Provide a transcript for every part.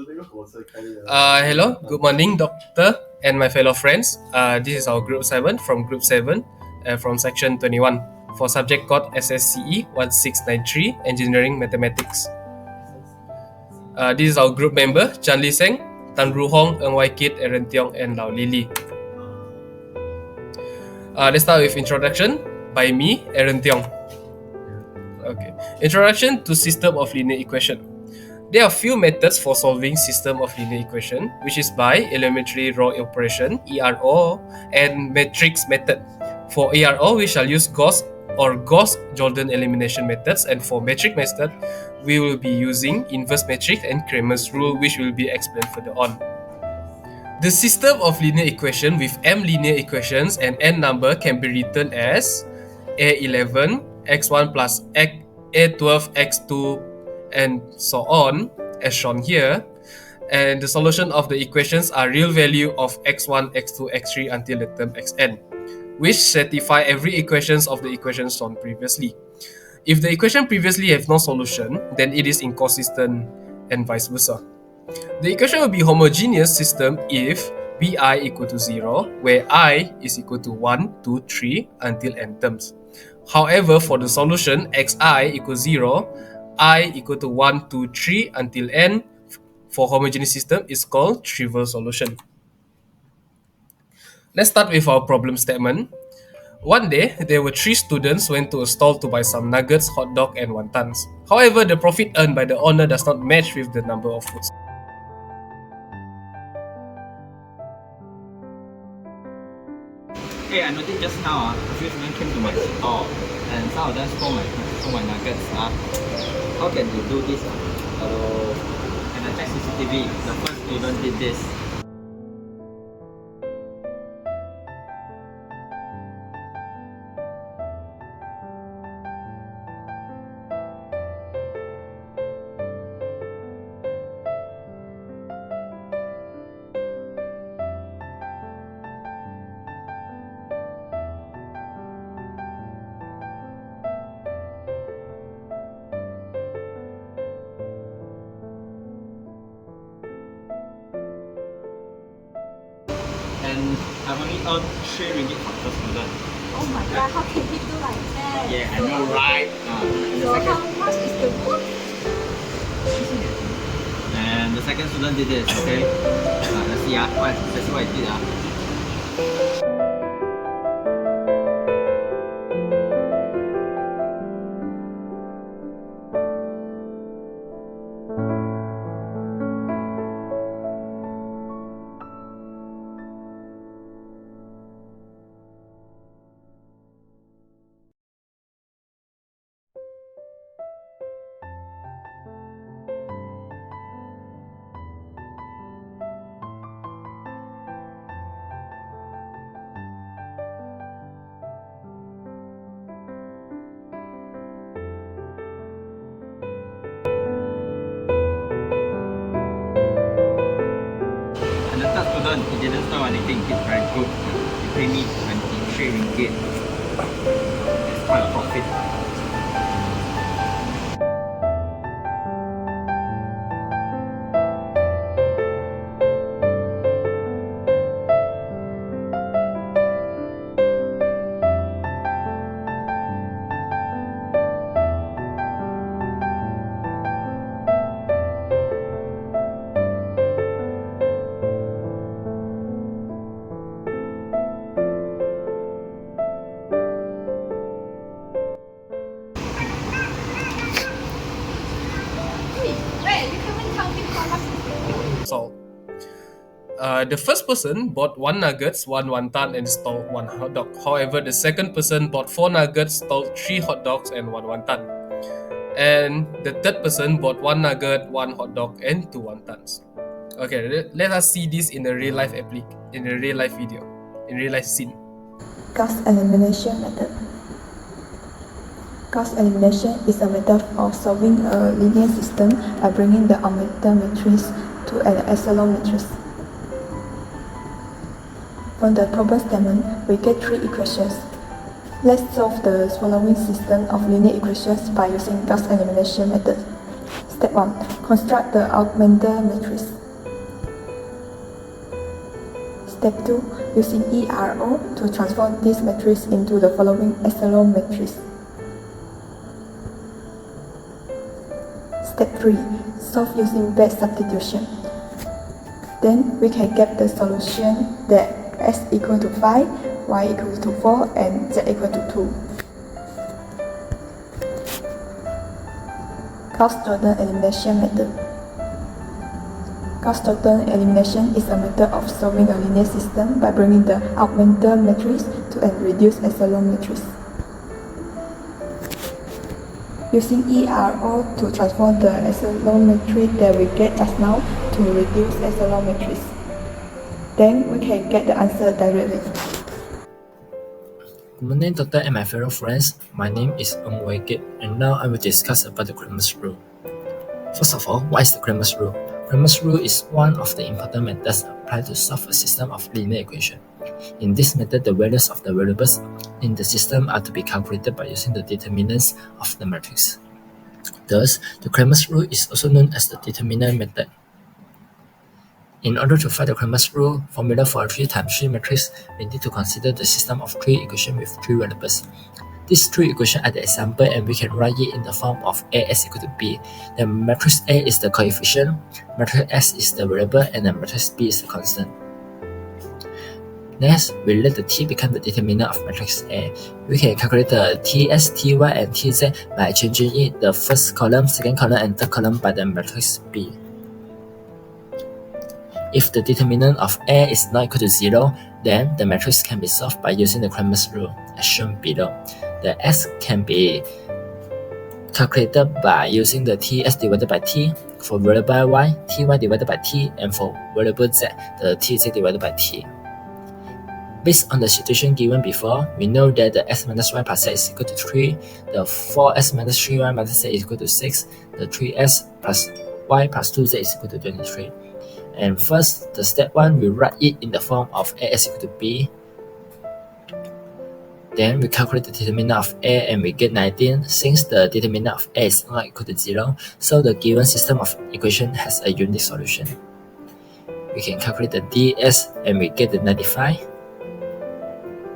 Hello, good morning, Doctor and my fellow friends. This is our Group 7 from Group 7 from Section 21 for subject code SSCE1693 Engineering Mathematics. This is our group member, Chan Lee Seng, Tan Ru Hong, Ng Wai Kit, Aaron Tiong, and Lau Lili. Let's start with introduction by me, Aaron Tiong. Okay. Introduction to system of linear equation. There are few methods for solving system of linear equation, which is by elementary row operation (ERO) and matrix method. For ERO, we shall use Gauss or Gauss-Jordan elimination methods, and for metric method, we will be using inverse matrix and Cramer's rule, which will be explained further on. The system of linear equation with m linear equations and n number can be written as A11 x1 plus A12 x2 and so on, as shown here, and the solution of the equations are real value of x1, x2, x3 until the term xn, which satisfy every equations of the equations shown previously. If the equation previously have no solution, then it is inconsistent and vice versa. The equation will be homogeneous system if bi equal to 0, where I is equal to 1, 2, 3 until n terms. However, for the solution xi equals 0, I equal to 1, 2, 3 until n for homogeneous system is called trivial solution. Let's start with our problem statement. One day, there were 3 students went to a stall to buy some nuggets, hot dog, and wontons. However, the profit earned by the owner does not match with the number of foods. Hey, I noticed just now, a few students came to my stall and some of them stole my nuggets. How can they do this? And I checked CCTV, the first student did this. And I've only earned 3 ringgit for the student. Oh my god, how can he do like that? Yeah, I know, right? So how much is the book? And the second student did this, okay? Let's see, let's see what he did. And the third student, he didn't steal anything, he's very good. He paid me 23 ringgit. It's quite a profit. So, the first person bought 1 nuggets, 1 wonton, and stole 1 hot dog. However, the second person bought 4 nuggets, stole 3 hot dogs, and 1 wonton. And the third person bought 1 nugget, 1 hot dog, and 2 wontons. Okay, let us see this in a real life video, in real life scene. Gauss elimination method. Gauss elimination is a method of solving a linear system by bringing the augmented matrix to an echelon matrix. From the problem statement, we get 3 equations. Let's solve the following system of linear equations by using Gauss elimination method. Step 1. Construct the augmented matrix. Step 2. Using ERO to transform this matrix into the following echelon matrix. Step 3. Solve using batch substitution. Then we can get the solution that x equal to 5, y equal to 4, and z equal to 2. Gauss-Jordan elimination method. Gauss-Jordan elimination is a method of solving a linear system by bringing the augmented matrix to a reduced echelon matrix. Using ERO to transform the echelon matrix that we get just now to reduce echelon matrix. Then we can get the answer directly. Good morning, Doctor and my fellow friends. My name is Ng Wei Kit, and now I will discuss about the Cramer's rule. First of all, what is the Cramer's rule? Cramer's rule is one of the important methods applied to solve a system of linear equation. In this method, the values of the variables in the system are to be calculated by using the determinants of the matrix. Thus, the Cramer's rule is also known as the determinant method. In order to find the Cramer's rule formula for a 3 times 3 matrix, we need to consider the system of 3 equations with 3 variables. These 3 equations are the example, and we can write it in the form of AS equal to B. The matrix A is the coefficient, matrix S is the variable, and the matrix B is the constant. Next, we let the T become the determinant of matrix A. We can calculate the TS, TY, and TZ by changing it the first column, second column, and third column by the matrix B. If the determinant of A is not equal to 0, then the matrix can be solved by using the Cramer's rule, as shown below. The S can be calculated by using the TS divided by T for variable Y, TY divided by T, and for variable Z, the TZ divided by T. Based on the situation given before, we know that the S minus Y plus Z is equal to 3, the 4S minus 3Y minus Z is equal to 6, the 3S plus Y plus 2Z is equal to 23. And first, the step 1, we write it in the form of AS equal to B. Then we calculate the determinant of A and we get 19. Since the determinant of A is not equal to 0, so the given system of equation has a unique solution. We can calculate the ds and we get the 95.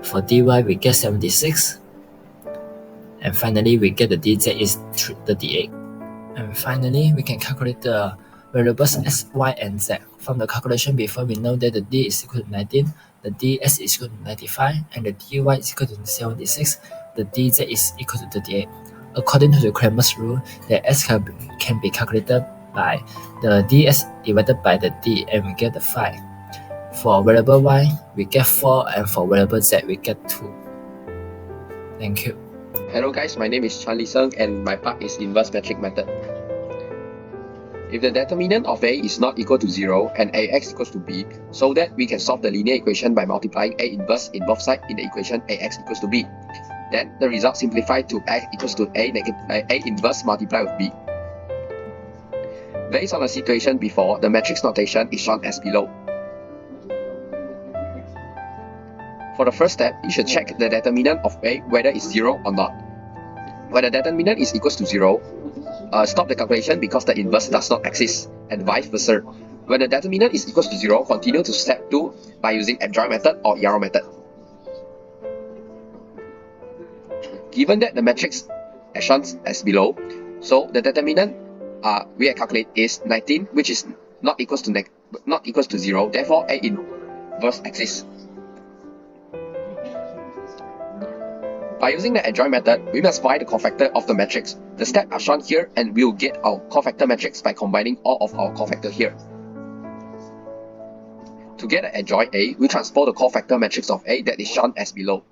For dy we get 76. And finally we get the dz is 38. And finally we can calculate the variables s, y, and z. From the calculation before, we know that the d is equal to 19, the ds is equal to 95, and the dy is equal to 76, the dz is equal to 38. According to the Cramer's rule, the s can be calculated by the ds divided by the d, and we get the 5. For variable y, we get 4, and for variable z, we get 2. Thank you. Hello guys, my name is Charlie Sung and my part is inverse metric method. If the determinant of A is not equal to 0 and AX equals to B, so that we can solve the linear equation by multiplying A inverse in both sides in the equation AX equals to B. Then the result simplified to X equals to A inverse multiplied with B. Based on the situation before, the matrix notation is shown as below. For the first step, you should check the determinant of A whether it's 0 or not. When the determinant is equals to 0, stop the calculation because the inverse does not exist, and vice versa. When the determinant is equals to 0, continue to step 2 by using adjoint method or ERO method. Given that the matrix is shown as below, so the determinant we calculate is 19, which is not equals to 0, therefore A inverse exists. By using the adjoint method, we must find the cofactor of the matrix. The steps are shown here and we'll get our cofactor matrix by combining all of our cofactors here. To get the adjoint A, we transpose the cofactor matrix of A that is shown as below.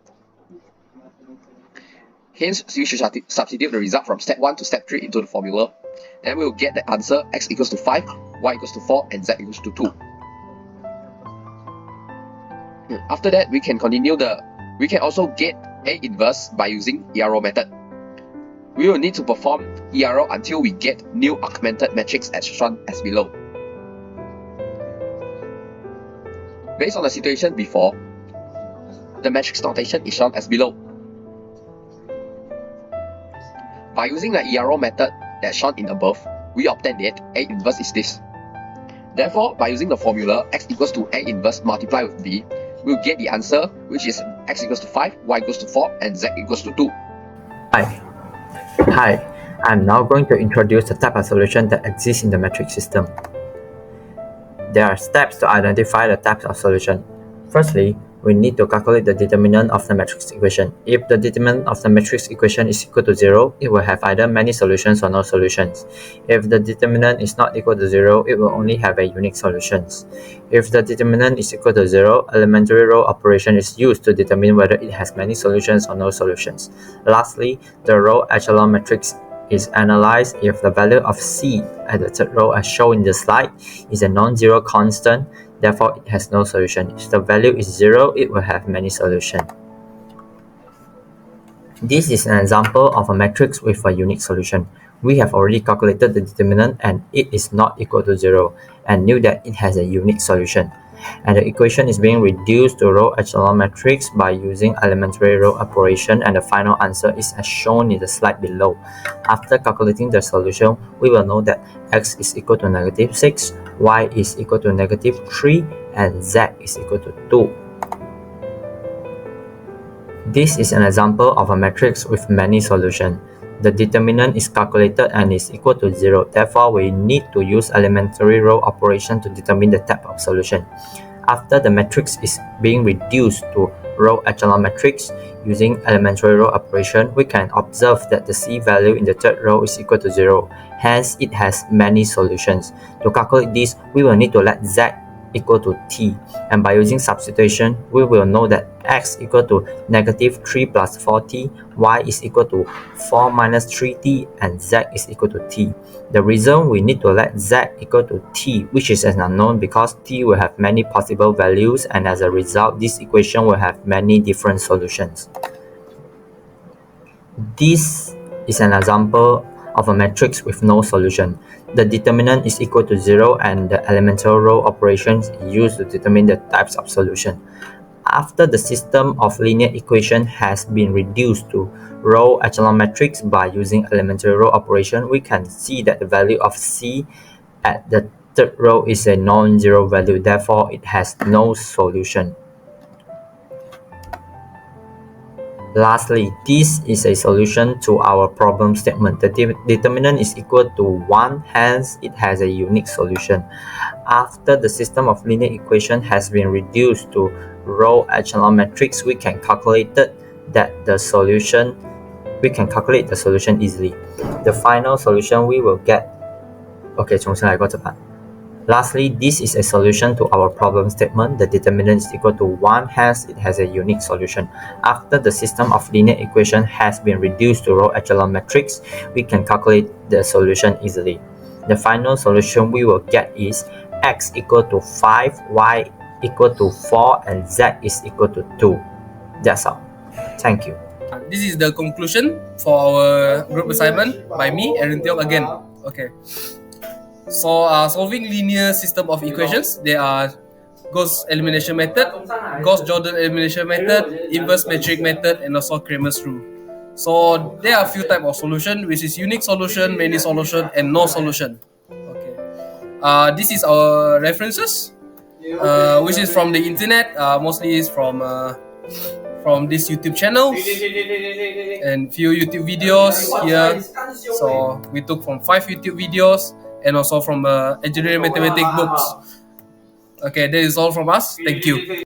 Hence, we should substitute the result from step 1 to step 3 into the formula. Then we'll get the answer x equals to 5, y equals to 4, and z equals to 2. After that, we can also get A inverse by using ERO method. We will need to perform ERO until we get new augmented matrix as shown as below. Based on the situation before, the matrix notation is shown as below. By using the ERO method as shown in above, we obtain that A inverse is this. Therefore, by using the formula x equals to A inverse multiplied with B, we'll get the answer, which is x equals to 5, y equals to 4, and z equals to 2. Hi, I'm now going to introduce the type of solution that exists in the metric system. There are steps to identify the types of solution. Firstly, we need to calculate the determinant of the matrix equation. If the determinant of the matrix equation is equal to 0, it will have either many solutions or no solutions. If the determinant is not equal to 0, it will only have a unique solution. If the determinant is equal to 0, elementary row operation is used to determine whether it has many solutions or no solutions. Lastly, the row echelon matrix is analyzed if the value of C at the third row as shown in the slide is a non-zero constant, therefore it has no solution. If the value is 0, it will have many solutions. This is an example of a matrix with a unique solution. We have already calculated the determinant and it is not equal to 0 and knew that it has a unique solution. And the equation is being reduced to row echelon matrix by using elementary row operation, and the final answer is as shown in the slide below. After calculating the solution, we will know that x is equal to -6, y is equal to -3, and z is equal to 2. This is an example of a matrix with many solutions. The determinant is calculated and is equal to 0. Therefore, we need to use elementary row operation to determine the type of solution. After the matrix is being reduced to row echelon matrix using elementary row operation, we can observe that the C value in the third row is equal to 0. Hence, it has many solutions. To calculate this, we will need to let Z equal to t, and by using substitution, we will know that x equal to -3 plus 4t, y is equal to 4 minus 3t, and z is equal to t. The reason we need to let z equal to t, which is an unknown, because t will have many possible values, and as a result, this equation will have many different solutions. This is an example of a matrix with no solution. The determinant is equal to 0 and the elementary row operations used to determine the types of solution. After the system of linear equation has been reduced to row echelon matrix by using elementary row operation, we can see that the value of C at the third row is a non-zero value, therefore it has no solution. Lastly, this is a solution to our problem statement. The determinant is equal to 1, hence it has a unique solution. After the system of linear equation has been reduced to row echelon matrix, we can calculate the solution easily. The final solution we will get. Okay, 重新来过这版。Lastly, this is a solution to our problem statement. The determinant is equal to 1, hence it has a unique solution. After the system of linear equation has been reduced to row echelon matrix, we can calculate the solution easily. The final solution we will get is x equal to 5, y equal to 4, and z is equal to 2. That's all. Thank you. This is the conclusion for our group assignment by me, Aaron Tiong again. Okay. So, solving linear system of equations, there are Gauss elimination method, Gauss-Jordan elimination method, inverse metric method, and also Cramer's rule. So, there are a few types of solution, which is unique solution, many solution, and no solution. Okay. This is our references, which is from the internet, mostly is from this YouTube channel and few YouTube videos here. So, we took from 5 YouTube videos and also from engineering mathematics books. Okay, that is all from us. Thank you.